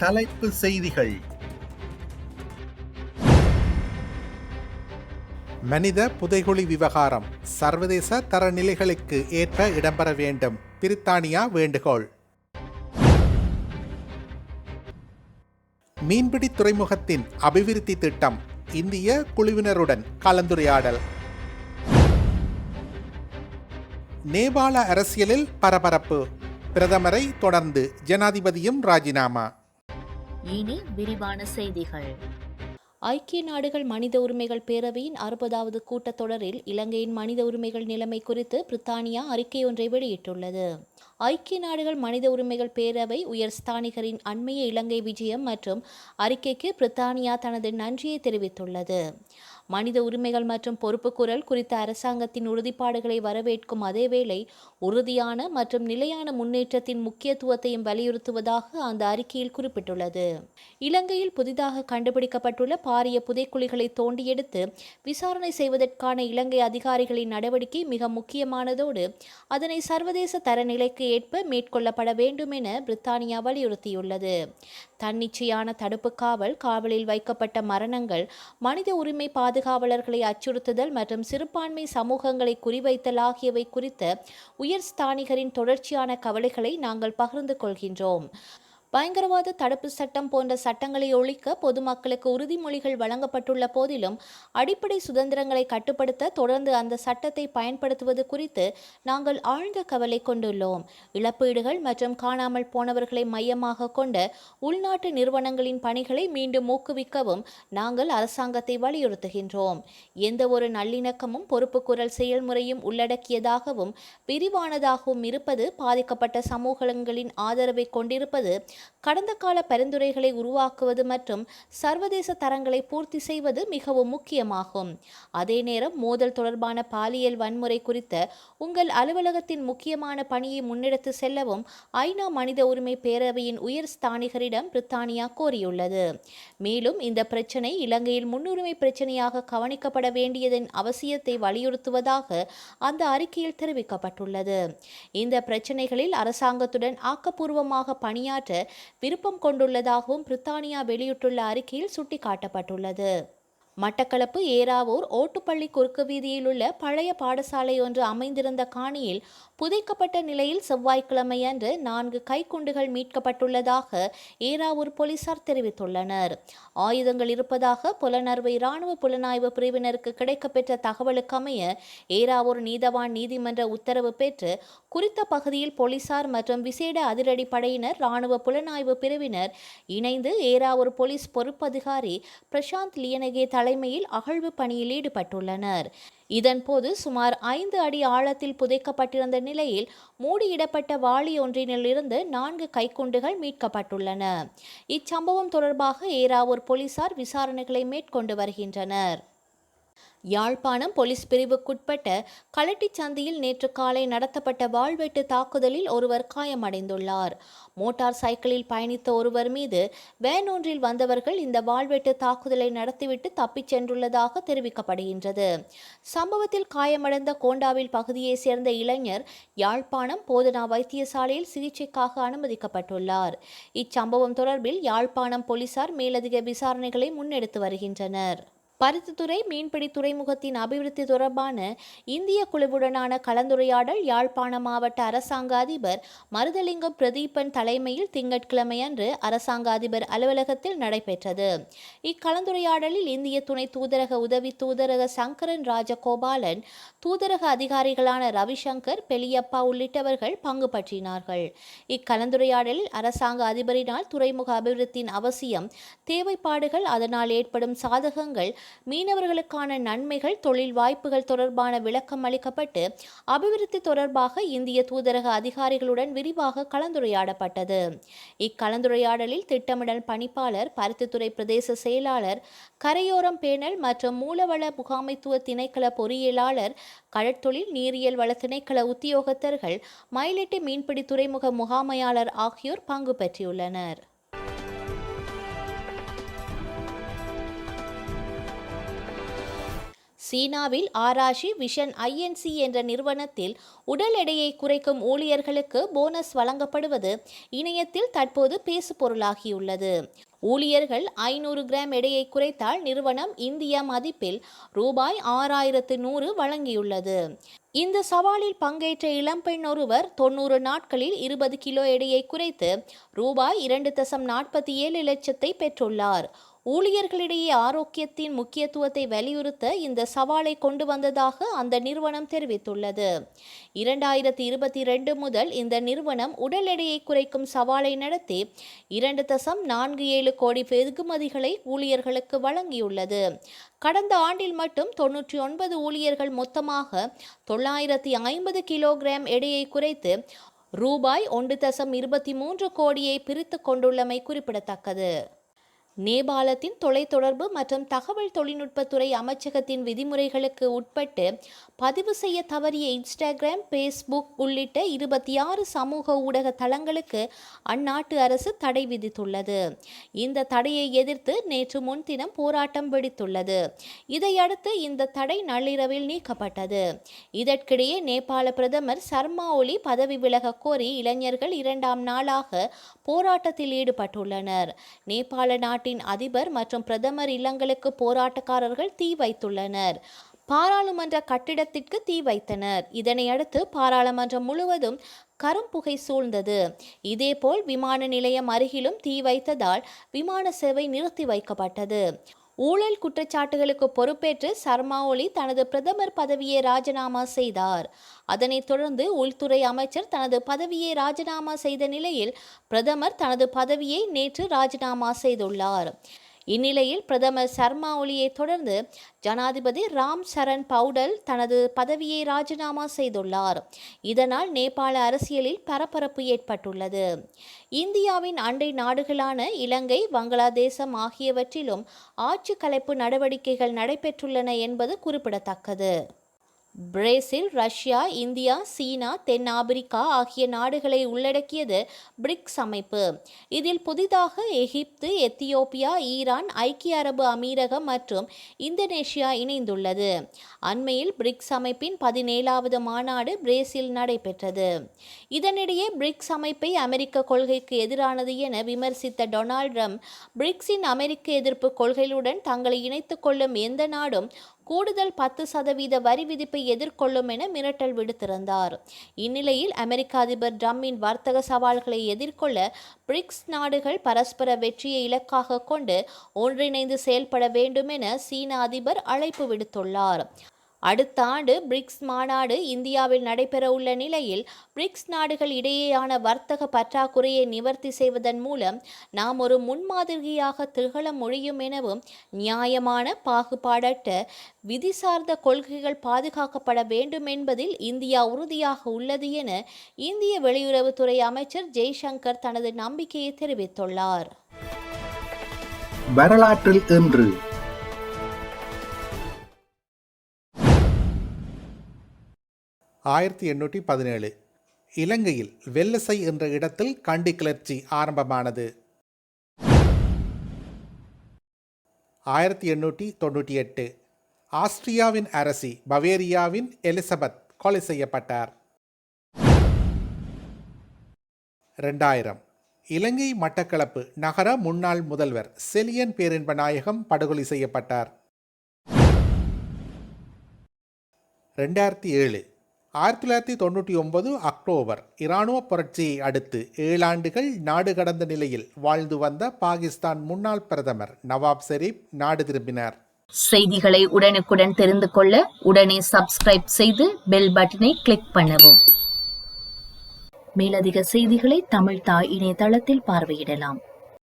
தலைப்பு செய்திகள். மனித புதைகுழி விவகாரம் சர்வதேச தரநிலைகளுக்கு ஏற்ப இடம்பெற வேண்டும், பிரித்தானியா வேண்டுகோள். மீன்பிடி துறைமுகத்தின் அபிவிருத்தி திட்டம், இந்திய குழுவினருடன் கலந்துரையாடல். நேபாள அரசியலில் பரபரப்பு, பிரதமரை தொடர்ந்து ஜனாதிபதியும் ராஜினாமா. இனி விரிவான செய்திகள். ஐக்கிய நாடுகள் மனித உரிமைகள் பேரவையின் 60வது கூட்டத்தொடரில் இலங்கையின் மனித உரிமைகள் நிலைமை குறித்து பிரித்தானியா அறிக்கை ஒன்றை வெளியிட்டுள்ளது. ஐக்கிய நாடுகள் மனித உரிமைகள் பேரவை உயர் ஸ்தானிகரின் அண்மைய இலங்கை விஜயம் மற்றும் அறிக்கைக்கு பிரித்தானியா தனது நன்றியை தெரிவித்துள்ளது. மனித உரிமைகள் மற்றும் பொறுப்புக்கூறல் குறித்த அரசாங்கத்தின் உறுதிப்பாடுகளை வரவேற்கும் அதேவேளை உறுதியான மற்றும் நிலையான முன்னேற்றத்தின் முக்கியத்துவத்தையும் வலியுறுத்துவதாக அந்த அறிக்கையில் குறிப்பிட்டுள்ளது. இலங்கையில் புதிதாக கண்டுபிடிக்கப்பட்டுள்ள பாரிய புதைக்குழிகளை தோண்டி எடுத்து விசாரணை செய்வதற்கான இலங்கை அதிகாரிகளின் நடவடிக்கை மிக முக்கியமானதோடு அதனை சர்வதேச தரநிலைக்கு ஏற்ப மேற்கொள்ளப்பட வேண்டும் என பிரித்தானியா வலியுறுத்தியுள்ளது. தன்னிச்சையான தடுப்பு காவலில் வைக்கப்பட்ட மரணங்கள், மனித உரிமை பாதுகாவலர்களை அச்சுறுத்துதல் மற்றும் சிறுபான்மை சமூகங்களை குறிவைத்தல் ஆகியவை குறித்த உயர் ஸ்தானிகரின் தொடர்ச்சியான கவலைகளை நாங்கள் பகிர்ந்து கொள்கின்றோம். பயங்கரவாத தடுப்பு சட்டம் போன்ற சட்டங்களை ஒழிக்க பொதுமக்களுக்கு உறுதிமொழிகள் வழங்கப்பட்டுள்ள போதிலும் அடிப்படை சுதந்திரங்களை கட்டுப்படுத்த தொடர்ந்து அந்த சட்டத்தை பயன்படுத்துவது குறித்து நாங்கள் ஆழ்ந்த கவலை கொண்டுள்ளோம். இழப்பீடுகள் மற்றும் காணாமல் போனவர்களை மையமாக கொண்ட உள்நாட்டு நிறுவனங்களின் பணிகளை மீண்டும் ஊக்குவிக்கவும் நாங்கள் அரசாங்கத்தை வலியுறுத்துகின்றோம். எந்த ஒரு நல்லிணக்கமும் பொறுப்புக்கூறல் செயல்முறையும் உள்ளடக்கியதாகவும் விரிவானதாகவும் இருப்பது, பாதிக்கப்பட்ட சமூகங்களின் ஆதரவை கொண்டிருப்பது, கடந்த கால பரிந்துரைகளை உருவாக்குவது மற்றும் சர்வதேச தரங்களை பூர்த்தி செய்வது மிகவும் முக்கியமாகும். அதே நேரம் மோதல் தொடர்பான பாலியல் வன்முறை குறித்த உங்கள் அலுவலகத்தின் முக்கியமான பணியை முன்னெடுத்து செல்லவும் ஐநா மனித உரிமை பேரவையின் உயர் ஸ்தானிகரிடம் பிரித்தானியா கோரியுள்ளது. மேலும் இந்த பிரச்சினை இலங்கையில் முன்னுரிமை பிரச்சினையாக கவனிக்கப்பட வேண்டியதன் அவசியத்தை வலியுறுத்துவதாக அந்த அறிக்கையில் தெரிவிக்கப்பட்டுள்ளது. இந்த பிரச்சினைகளில் அரசாங்கத்துடன் ஆக்கப்பூர்வமாக பணியாற்ற விருப்பம் கொண்டுள்ளதாகவும் பிரித்தானியா வெளியிட்டுள்ள அறிக்கையில் சுட்டிக்காட்டப்பட்டுள்ளது. மட்டக்களப்பு ஏறாவூர் ஓட்டுப்பள்ளி குறுக்கு வீதியில் உள்ள பழைய பாடசாலை ஒன்று அமைந்திருந்த காணியில் புதைக்கப்பட்ட நிலையில் செவ்வாய்க்கிழமை அன்று 4 கைக்குண்டுகள் மீட்கப்பட்டுள்ளதாக ஏறாவூர் போலீசார் தெரிவித்துள்ளனர். ஆயுதங்கள் இருப்பதாக புலனறுவை இராணுவ புலனாய்வு பிரிவினருக்கு கிடைக்கப்பெற்ற தகவலுக்கமைய ஏறாவூர் நீதவான் நீதிமன்ற உத்தரவு பெற்று குறித்த பகுதியில் போலீசார் மற்றும் விசேட அதிரடி படையினர் இராணுவ புலனாய்வு பிரிவினர் இணைந்து ஏறாவூர் போலீஸ் பொறுப்பதிகாரி பிரசாந்த் லியனகே தலைமையில் அகழ்வு பணியில் ஈடுபட்டுள்ளனர். இதன்போது சுமார் 5 அடி ஆழத்தில் புதைக்கப்பட்டிருந்த நிலையில் மூடியிடப்பட்ட வாளி ஒன்றினிலிருந்து 4 கைக்குண்டுகள் மீட்கப்பட்டுள்ளன. இச்சம்பவம் தொடர்பாக ஏறாவூர் போலீசார் விசாரணைகளை மேற்கொண்டு வருகின்றனர். யாழ்ப்பாணம் போலீஸ் பிரிவுக்குட்பட்ட களட்டிச்சந்தியில் நேற்று காலை நடத்தப்பட்ட வாள்வெட்டு தாக்குதலில் ஒருவர் காயமடைந்துள்ளார். மோட்டார் சைக்கிளில் பயணித்த ஒருவர் மீது வேன் ஒன்றில் வந்தவர்கள் இந்த வாள்வெட்டு தாக்குதலை நடத்திவிட்டு தப்பிச் சென்றுள்ளதாக தெரிவிக்கப்படுகின்றது. சம்பவத்தில் காயமடைந்த கோண்டாவில் பகுதியைச் சேர்ந்த இளைஞர் யாழ்ப்பாணம் போதனா வைத்தியசாலையில் சிகிச்சைக்காக அனுமதிக்கப்பட்டுள்ளார். இச்சம்பவம் தொடர்பில் யாழ்ப்பாணம் போலீசார் மேலதிக விசாரணைகளை முன்னெடுத்து வருகின்றனர். பருத்தித்துறை மீன்பிடி துறைமுகத்தின் அபிவிருத்தி தொடர்பான இந்திய குழுவுடனான கலந்துரையாடல் யாழ்ப்பாண மாவட்ட அரசாங்க அதிபர் மருதலிங்கம் பிரதீபன் தலைமையில் திங்கட்கிழமை அன்று அரசாங்க அதிபர் அலுவலகத்தில் நடைபெற்றது. இக்கலந்துரையாடலில் இந்திய துணை தூதரக உதவி தூதரக சங்கரன் ராஜகோபாலன், தூதரக அதிகாரிகளான ரவிசங்கர், பெலியப்பா உள்ளிட்டவர்கள் பங்கு பற்றினார்கள். இக்கலந்துரையாடலில் அரசாங்க அதிபரினால் துறைமுக அபிவிருத்தியின் அவசியம், தேவைப்பாடுகள், அதனால் ஏற்படும் சாதகங்கள், மீனவர்களுக்கான நன்மைகள், தொழில் வாய்ப்புகள் தொடர்பான விளக்கம் அளிக்கப்பட்டு அபிவிருத்தி தொடர்பாக இந்திய தூதரக அதிகாரிகளுடன் விரிவாக கலந்துரையாடப்பட்டது. இக்கலந்துரையாடலில் திட்டமிடல் பணிப்பாளர், பருத்தித்துறை பிரதேச செயலாளர், கரையோரம் பேணல் மற்றும் மூலவள முகாமைத்துவ திணைக்கள பொறியியலாளர், கடற்தொழில் நீரியல் வள திணைக்கள உத்தியோகத்தர்கள், மயிலட்டி மீன்பிடி துறைமுக முகாமையாளர் ஆகியோர் பங்கு பெற்றுள்ளனர். சீனாவில் ஆராஷி விஷன் ஐஎன்சி என்ற நிறுவனத்தில் உடல் எடையை குறைக்கும் ஊழியர்களுக்கு போனஸ் வழங்கப்படுவது இணையத்தில் தற்போது பேசுபொருளாகியுள்ளது. ஊழியர்கள் 500 கிராம் எடையை குறைத்தால் நிறுவனம் இந்திய மதிப்பில் ரூபாய் 6100 வழங்கியுள்ளது. இந்த சவாலில் பங்கேற்ற இளம்பெண் ஒருவர் 90 நாட்களில் 20 கிலோ எடையை குறைத்து ரூபாய் 2.47 லட்சத்தை பெற்றுள்ளார். ஊழியர்களிடையே ஆரோக்கியத்தின் முக்கியத்துவத்தை வலியுறுத்த இந்த சவாலை கொண்டு வந்ததாக அந்த நிறுவனம் தெரிவித்துள்ளது. 2022 முதல் இந்த நிறுவனம் உடல் எடையை குறைக்கும் சவாலை நடத்தி 2.47 கோடி வெகுமதிகளை ஊழியர்களுக்கு வழங்கியுள்ளது. கடந்த ஆண்டில் மட்டும் 99 ஊழியர்கள் மொத்தமாக 950 கிலோகிராம் எடையை குறைத்து ரூபாய் 1.23 கோடியை பிரித்து கொண்டுள்ளமை குறிப்பிடத்தக்கது. நேபாளத்தின் தொலைத்தொடர்பு மற்றும் தகவல் தொழில்நுட்பத்துறை அமைச்சகத்தின் விதிமுறைகளுக்கு உட்பட்டு பதிவு செய்ய தவறிய இன்ஸ்டாகிராம், பேஸ்புக் உள்ளிட்ட 26 சமூக ஊடக தளங்களுக்கு அந்நாட்டு அரசு தடை விதித்துள்ளது. இந்த தடையை எதிர்த்து நேற்று முன்தினம் போராட்டம் வெடித்துள்ளது. இதையடுத்து இந்த தடை நள்ளிரவில் நீக்கப்பட்டது. இதற்கிடையே நேபாள பிரதமர் சர்மா ஒலி பதவி விலக கோரி இளைஞர்கள் 2ஆம் நாளாக போராட்டத்தில் ஈடுபட்டுள்ளனர். நேபாள நாட்டின் அதிபர் மற்றும் பிரதமர் இல்லங்களுக்கு போராட்டக்காரர்கள் தீ வைத்துள்ளனர். பாராளுமன்ற கட்டிடத்திற்கு தீ வைத்தனர். இதனையடுத்து பாராளுமன்றம் முழுவதும் கரும்புகை சூழ்ந்தது. இதேபோல் விமான நிலையம் அருகிலும் தீ வைத்ததால் விமான சேவை நிறுத்தி வைக்கப்பட்டது. ஊழல் குற்றச்சாட்டுகளுக்கு பொறுப்பேற்று சர்மா ஒலி தனது பிரதமர் பதவியை ராஜினாமா செய்தார். அதனைத் தொடர்ந்து உள்துறை அமைச்சர் தனது பதவியை ராஜினாமா செய்த நிலையில் பிரதமர் தனது பதவியை நேற்று ராஜினாமா செய்துள்ளார். இந்நிலையில் பிரதமர் சர்மா ஒலியை தொடர்ந்து ஜனாதிபதி ராம் சரண் பவுடல் தனது பதவியை ராஜினாமா செய்துள்ளார். இதனால் நேபாள அரசியலில் பரபரப்பு ஏற்பட்டுள்ளது. இந்தியாவின் அண்டை நாடுகளான இலங்கை, வங்களாதேசம் ஆகியவற்றிலும் ஆட்சி கலைப்பு நடவடிக்கைகள் நடைபெற்றுள்ளன என்பது குறிப்பிடத்தக்கது. பிரேசில், ரஷ்யா, இந்தியா, சீனா, தென் ஆப்பிரிக்கா ஆகிய நாடுகளை உள்ளடக்கியது பிரிக்ஸ் அமைப்பு. இதில் புதிதாக எகிப்து, எத்தியோப்பியா, ஈரான், ஐக்கிய அரபு அமீரகம் மற்றும் இந்தோனேஷியா இணைந்துள்ளது. அண்மையில் பிரிக்ஸ் அமைப்பின் 17வது மாநாடு பிரேசில் நடைபெற்றது. இதனிடையே பிரிக்ஸ் அமைப்பை அமெரிக்க கொள்கைக்கு எதிரானது என விமர்சித்த டொனால்ட் ட்ரம்ப், பிரிக்ஸின் அமெரிக்க எதிர்ப்பு கொள்கைகளுடன் தங்களை இணைத்துக் கொள்ளும் எந்த நாடும் கூடுதல் 10% வரி விதிப்பை எதிர்கொள்ளும் என மிரட்டல் விடுத்திருந்தார். இந்நிலையில் அமெரிக்க அதிபர் ட்ரம்பின் வர்த்தக சவால்களை எதிர்கொள்ள பிரிக்ஸ் நாடுகள் பரஸ்பர வெற்றியை இலக்காக கொண்டு ஒன்றிணைந்து செயல்பட வேண்டும் என சீன அதிபர் அழைப்பு விடுத்துள்ளார். அடுத்த ஆண்டு பிரிக்ஸ் மாநாடு இந்தியாவில் நடைபெறவுள்ள நிலையில் பிரிக்ஸ் நாடுகள் இடையேயான வர்த்தக பற்றாக்குறையை நிவர்த்தி செய்வதன் மூலம் நாம் ஒரு முன்மாதிரியாக திகழ முடியும் எனவும் நியாயமான, பாகுபாடற்ற, விதி சார்ந்த கொள்கைகள் பாதுகாக்கப்பட வேண்டும் என்பதில் இந்தியா உறுதியாக உள்ளது என இந்திய வெளியுறவுத்துறை அமைச்சர் ஜெய்சங்கர் தனது நம்பிக்கையை தெரிவித்துள்ளார். வரலாற்றில் இன்று 1817 இலங்கையில் வெள்ளசை என்ற இடத்தில் கண்டி கிளர்ச்சி ஆரம்பமானது. 1898 ஆஸ்திரியாவின் அரசி பவேரியாவின் எலிசபெத் கொலை செய்யப்பட்டார். 2000 இலங்கை மட்டக்களப்பு நகர முன்னாள் முதல்வர் செலியன் பேரின்பநாயகம் படுகொலை செய்யப்பட்டார். 2007 1999 அக்டோபர் இராணுவ புரட்சியை அடுத்து 7 ஆண்டுகள் நாடு கடந்த நிலையில் வாழ்ந்து வந்த பாகிஸ்தான் முன்னாள் பிரதமர் நவாப் ஷெரீப் நாடு திரும்பினார். செய்திகளை உடனுக்குடன் தெரிந்து கொள்ள உடனே சப்ஸ்கிரைப் செய்து பெல் பட்டனை கிளிக் பண்ணவும். மேலதிக செய்திகளை தமிழ் தாய் இணையதளத்தில் பார்வையிடலாம்.